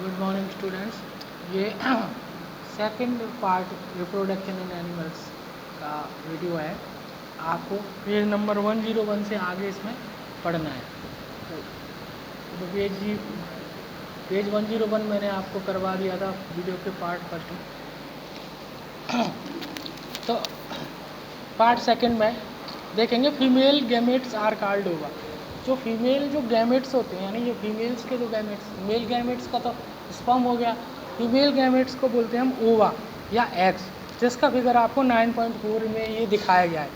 Good morning students. ये second part reproduction in animals का video है। आपको पेज नंबर 101 से आगे इसमें पढ़ना है। तो पेज 101 मैंने आपको करवा दिया था वीडियो के पार्ट फर्स्ट में। तो पार्ट सेकंड में देखेंगे फीमेल गैमेट्स आर कॉल्ड ओवा। जो फीमेल जो गैमेट्स होते हैं, यानी ये फीमेल्स के जो गैमेट्स, मेल गैमेट्स का तो स्पर्म हो गया, फीमेल गैमेट्स को बोलते हैं हम ओवा या एग्स, जिसका फिगर आपको 9.4 में ये दिखाया गया है।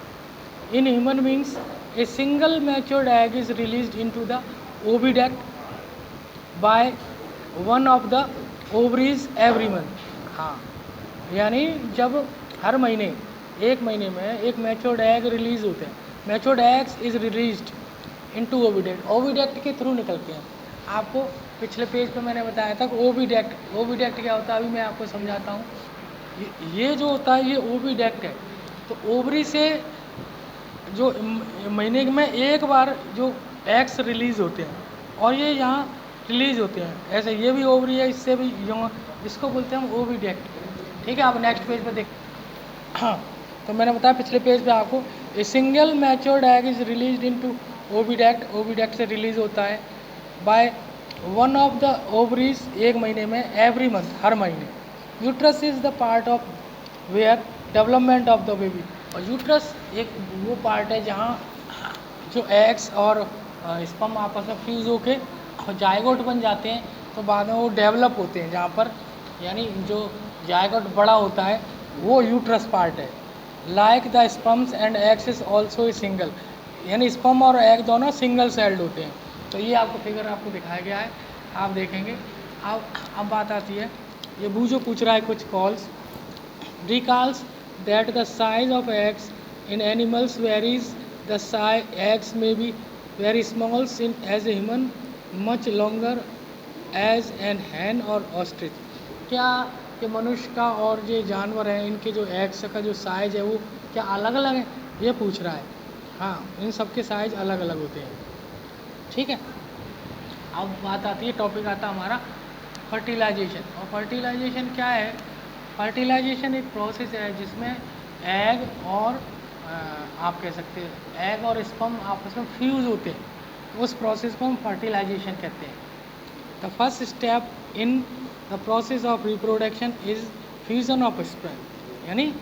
In human beings A single matured egg is released into the oviduct bye one of the ovaries every month. हाँ, यानी जब हर महीने एक महीने में एक मैच्योर्ड एग रिलीज होते हैं। Matured eggs is released into oviduct, oviduct के थ्रू निकलते हैं। आपको पिछले पेज पे मैंने बताया था कि ओविडक्ट क्या होता है, अभी मैं आपको समझाता हूँ। ये जो होता है ये ओविडक्ट है। तो ओवरी से जो महीने में एक बार जो एग्स रिलीज होते हैं और ये यहाँ रिलीज होते हैं, ऐसे ये भी ओवरी है, इससे भी यहाँ, इसको बोलते हैं हम ओविडक्ट। ठीक है, आप नेक्स्ट पेज पे देख। हाँ, तो मैंने बताया पिछले पेज पे आपको, a single matured egg is release into oviduct, oviduct से रिलीज होता है by one of the ovaries एक महीने में, एवरी मंथ हर महीने। Uterus is the part of where development of the baby. और यूट्रस एक वो पार्ट है जहाँ जो एग्स और स्पर्म आपस में फ्यूज होके जायगोट बन जाते हैं, तो बाद में वो डेवलप होते हैं जहाँ पर, यानी जो जायगोट बड़ा होता है वो यूट्रस पार्ट है। Like the sperms and eggs is also single, यानी स्पर्म और एग दोनों सिंगल सेल्ड होते हैं। तो ये आपको फिगर आपको दिखाया गया है, आप देखेंगे। अब बात आती है, ये बूझो पूछ रहा है कुछ calls. Recalls that the size of eggs in animals varies, the eggs may be very small in as a human, much longer as an hen और ऑस्ट्रिच। क्या कि मनुष्य का और ये जानवर हैं, इनके जो एग्स का जो साइज है वो क्या अलग अलग है, ये पूछ रहा है। हाँ, इन सब के साइज अलग अलग होते हैं। ठीक है, अब बात आती है, टॉपिक आता हमारा फर्टिलाइजेशन। और फर्टिलाइजेशन क्या है? फर्टिलाइजेशन एक प्रोसेस है जिसमें एग और आप कह सकते हैं एग और स्पर्म आपस में फ्यूज होते हैं। उस प्रोसेस को हम फर्टिलाइजेशन कहते हैं। The first step in the process of reproduction is fusion of sperm, यानी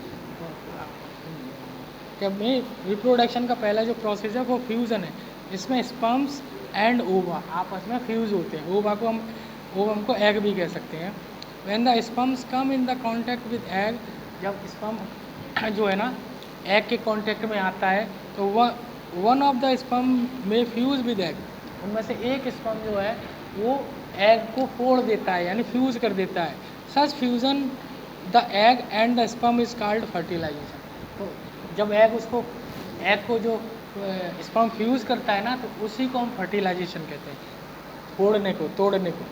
जब में रिप्रोडक्शन का पहला जो प्रोसेस है वो फ्यूज़न है। इसमें स्पर्म्स एंड ओवा आपस में फ्यूज़ होते हैं। ओवम को एग भी कह सकते हैं। When the sperms come in the contact with egg, जब स्पर्म जो है ना एग के कांटेक्ट में आता है, तो वह वन ऑफ द स्पर्म में फ्यूज़ विद एग, उनमें से एक स्पर्म जो है वो एग को फोड़ देता है, यानी फ्यूज़ कर देता है। Such fusion the egg and the sperm is called fertilisation. तो जब एग को जो स्पर्म फ्यूज़ करता है ना, तो उसी को हम फर्टिलाइजेशन कहते हैं, फोड़ने को, तोड़ने को।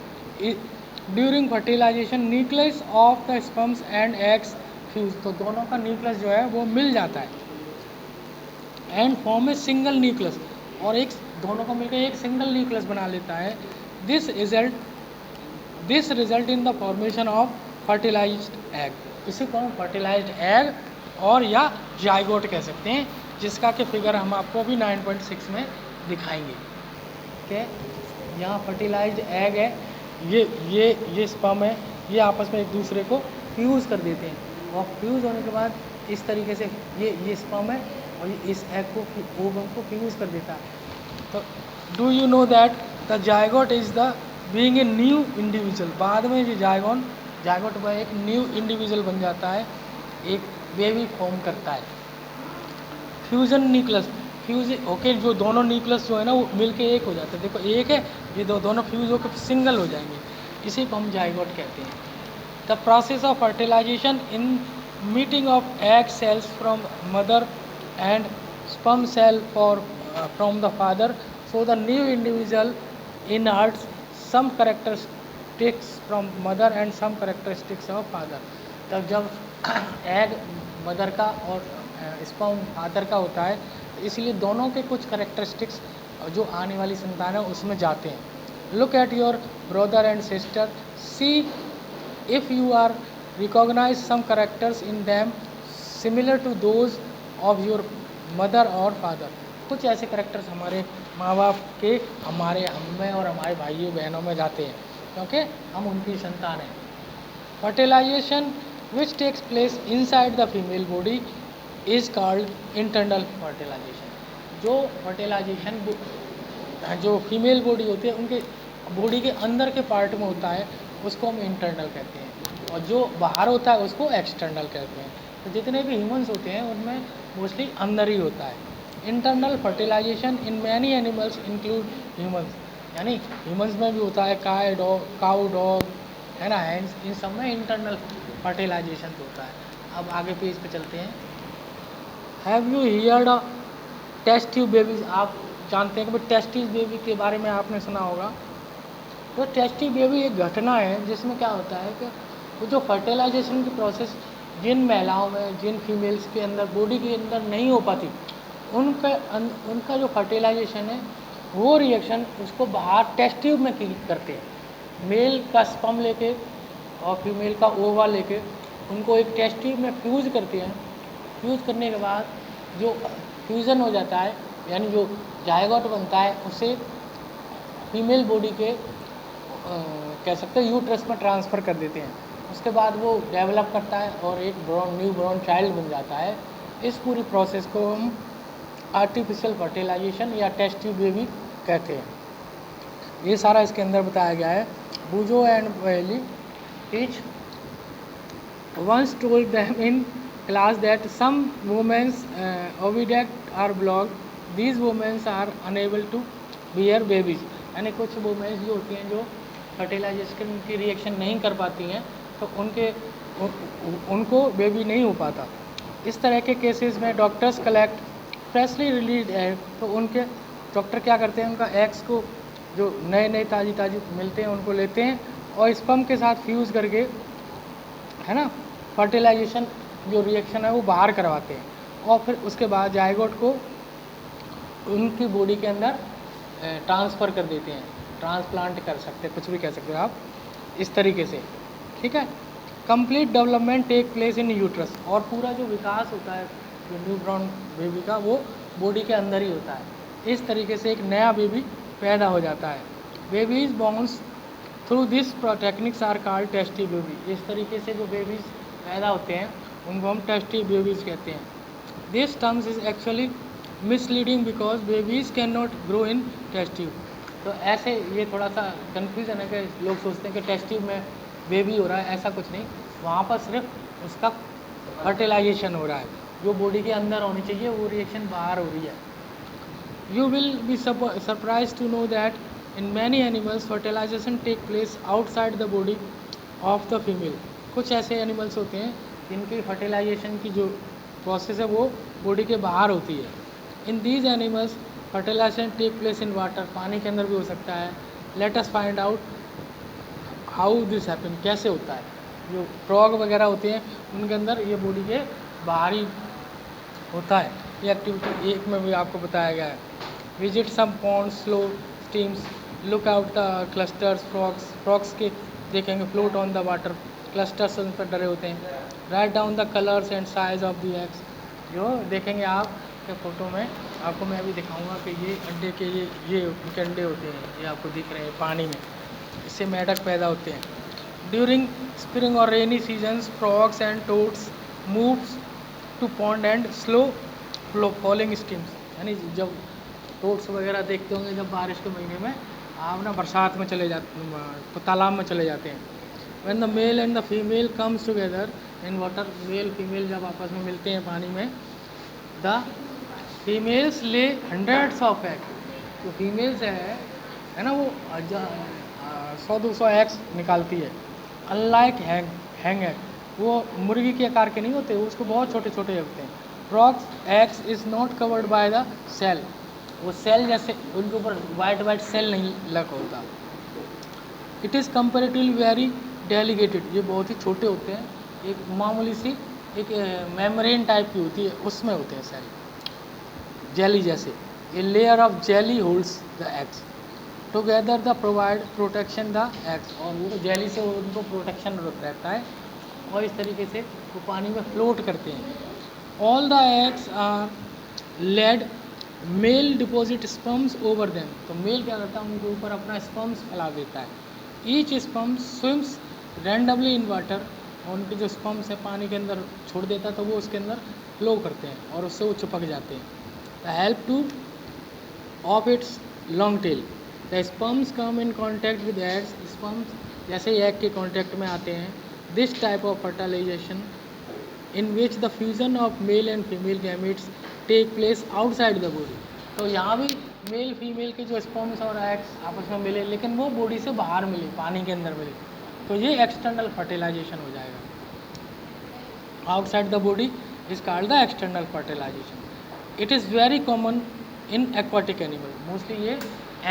During fertilization nucleus of the sperms and eggs fuse, तो दोनों का न्यूक्लियस जो है वो मिल जाता है। And form a single nucleus, और एक दोनों को मिलकर एक सिंगल न्यूक्लियस बना लेता है। This result in the formation of fertilized egg, इसी को हम फर्टिलाइज्ड एग और या जाइगोट कह सकते हैं, जिसका कि फिगर हम आपको अभी 9.6 में दिखाएंगे। कि यहाँ फर्टिलाइज्ड एग है, ये स्पर्म है, ये आपस में एक दूसरे को फ्यूज़ कर देते हैं, और फ्यूज़ होने के बाद इस तरीके से ये स्पर्म है और ये इस एग को, ओवम को फ्यूज़ कर देता है। तो do you know that the zygote is the being a new individual, बाद में ये जाइगोट वह एक न्यू इंडिविजुअल बन जाता है, एक बेबी फॉर्म करता है। फ्यूजन न्यूक्लियस, ओके, जो दोनों न्यूक्लियस जो है ना वो मिलके एक हो जाते हैं। देखो एक है, ये दोनों फ्यूज होकर सिंगल हो जाएंगे, इसी को हम जाइगोट कहते हैं। The process of fertilisation in meeting of egg cells from mother and sperm cell from the father, so the new individual inherits some characteristics from mother and some characteristics of father. तब जब egg mother का और sperm father का होता है, इसलिए दोनों के कुछ कैरेक्टरिस्टिक्स जो आने वाली संतान है उसमें जाते हैं। Look at your brother and sister. See if you are recognize some characters in them similar to those of your mother or father. कुछ ऐसे करेक्टर्स हमारे माँ बाप के हमारे हमें और हमारे भाइयों बहनों में जाते हैं क्योंकि हम उनकी संतान हैं. Fertilization which takes place inside the female body is called internal fertilization. जो फर्टिलाइजेशन जो फीमेल बॉडी होती है उनके बॉडी के अंदर के पार्ट में होता है उसको हम इंटरनल कहते हैं और जो बाहर होता है उसको एक्सटर्नल कहते हैं. तो जितने भी ह्यूमंस होते हैं उनमें मोस्टली अंदर ही होता है. Internal fertilization in many animals include humans, यानी ह्यूमंस में भी होता है, काऊ डॉग है ना, हैंस, इन सब में इंटरनल फर्टिलाइजेशन होता है. अब आगे पेज पे चलते हैं. Have you heard test tube babies? आप जानते हैं कि भाई टेस्ट ट्यूब बेबी के बारे में आपने सुना होगा. तो टेस्ट ट्यूब बेबी एक घटना है जिसमें क्या होता है कि वो जो फर्टिलाइजेशन की प्रोसेस जिन महिलाओं में, जिन फीमेल्स के अंदर बॉडी के अंदर नहीं हो पाती, उनका जो फर्टिलाइजेशन है वो रिएक्शन उसको बाहर टेस्ट ट्यूब में करते हैं. मेल का स्पर्म लेके और फीमेल का ओवा लेके उनको एक टेस्ट ट्यूब में फ्यूज़ करते हैं. फ्यूज़ करने के बाद जो फ्यूज़न हो जाता है यानी जो जायगोट बनता है उसे फीमेल बॉडी के कह सकते हैं यूट्रस में ट्रांसफ़र कर देते हैं. उसके बाद वो डेवलप करता है और एक न्यू बॉर्न चाइल्ड बन जाता है. इस पूरी प्रोसेस को हम आर्टिफिशियल फर्टिलाइजेशन या टेस्ट ट्यूब बेबी कहते हैं. ये सारा इसके अंदर बताया गया है. बूजो एंड वेली teach once told them in class that some women's oviduct are blocked. These women are unable to bear babies. यानी कुछ वुमेन्स जो होती हैं जो फर्टिलाइजेशन की रिएक्शन नहीं कर पाती हैं तो उनको बेबी नहीं हो पाता. इस तरह के केसेस में doctors collect freshly release egg. तो उनके डॉक्टर क्या करते हैं, उनका एग्स को जो नए ताज़ी मिलते हैं उनको लेते हैं और स्पर्म के साथ फ्यूज़ करके है ना फर्टिलाइजेशन जो रिएक्शन है वो बाहर करवाते हैं और फिर उसके बाद जायगोट को उनकी बॉडी के अंदर ट्रांसफ़र कर देते हैं. ट्रांसप्लांट कर सकते हैं, कुछ भी कह सकते हो आप इस तरीके से. ठीक है. Complete development take place in uterus. और पूरा जो विकास होता है जो न्यू बॉर्न बेबी का वो बॉडी के अंदर ही होता है. इस तरीके से एक नया बेबी पैदा हो जाता है. Babies borns through this techniques are called test tube baby. इस तरीके से जो बेबीज पैदा होते हैं उनको हम टेस्ट ट्यूब बेबीज कहते हैं. This terms is actually misleading because babies can not grow in test tube. तो ऐसे ये थोड़ा सा कन्फ्यूजन है कि लोग सोचते हैं कि टेस्ट ट्यूब में बेबी हो रहा है, ऐसा कुछ नहीं. वहाँ पर सिर्फ उसका फर्टिलाइजेशन हो रहा है. जो बॉडी के अंदर होनी चाहिए वो रिएक्शन बाहर हो रही है. You will be surprise to know that in many animals fertilization take place outside the body of the female. कुछ ऐसे एनिमल्स होते हैं जिनकी फर्टिलाइजेशन की जो प्रोसेस है वो बॉडी के बाहर होती है. In these animals fertilization take place in water. पानी के अंदर भी हो सकता है. Let us find out how this happen. कैसे होता है. जो फ्रॉग वगैरह होते हैं उनके अंदर ये बॉडी के बाहर ही होता है. ये एक्टिविटी एक में भी आपको बताया गया है. Visit some ponds, slow streams, look out the clusters. Frogs के देखेंगे float on the water. Clusters उन पर डरे होते हैं. Write down the colours and size of the eggs. जो देखेंगे आप के फ़ोटो में आपको मैं अभी दिखाऊंगा कि ये अंडे के ये उनके अंडे होते हैं. ये आपको दिख रहे हैं पानी में. इससे मेढक पैदा होते हैं. ड्यूरिंग स्प्रिंग और rainy seasons frogs and toads moves to pond and slow falling streams. यानी जब टोड्स वगैरह देखते होंगे जब बारिश के महीने में आप ना बरसात में चले जाते तालाब में चले जाते हैं. When the male and the female comes together in water. Male female जब आपस में मिलते हैं पानी में, द फीमेल्स ले हंड्रेड्स ऑफ एग. जो फीमेल्स है ना वो 100-200 एग्स निकालती है. Unlike hang egg. वो मुर्गी के आकार के नहीं होते, उसको बहुत छोटे छोटे होते हैं. Frogs eggs is not covered by the shell. वो सेल जैसे उनके ऊपर वाइट सेल नहीं लग होता. It is comparatively very delicated. ये बहुत ही छोटे होते हैं. एक मामूली सी एक मेम्ब्रेन टाइप की होती है उसमें होते हैं सेल, जेली जैसे. A layer of jelly holds the eggs. Together the provide protection the eggs, और वो जेली से उनको प्रोटेक्शन रहता है और इस तरीके से वो पानी में फ्लोट करते हैं। All the eggs are laid, male deposit sperms over them, तो मेल क्या करता है उनके ऊपर अपना स्पर्म्स फैला देता है। Each sperm swims randomly in water, और उनके जो स्पर्म्स है पानी के अंदर छोड़ देता है तो वो उसके अंदर फ्लो करते हैं और उससे वो चिपक जाते हैं। The help to of its long tail, the sperms come in contact with eggs, sperms जैसे ही एग के कॉन्टैक्ट में आते हैं। This type of fertilisation in which the fusion of male and female gametes take place outside the body, तो यहाँ भी male female के जो स्पर्म्स और एग्स आपस में मिले लेकिन वो बॉडी से बाहर मिले, पानी के अंदर मिले, तो ये एक्सटर्नल फर्टिलाइजेशन हो जाएगा। Outside the body is called the external fertilization. It is very common in aquatic animal, mostly ये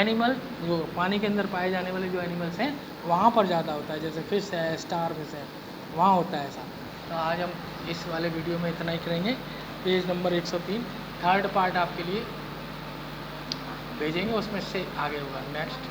एनिमल जो पानी के अंदर पाए जाने वाले जो एनिमल्स हैं वहाँ पर ज़्यादा होता है, जैसे फिश है, स्टार फिश है, वहाँ होता है ऐसा। तो आज हम इस वाले वीडियो में इतना ही करेंगे। पेज नंबर 103 थर्ड पार्ट आपके लिए भेजेंगे, उसमें से आगे होगा नेक्स्ट।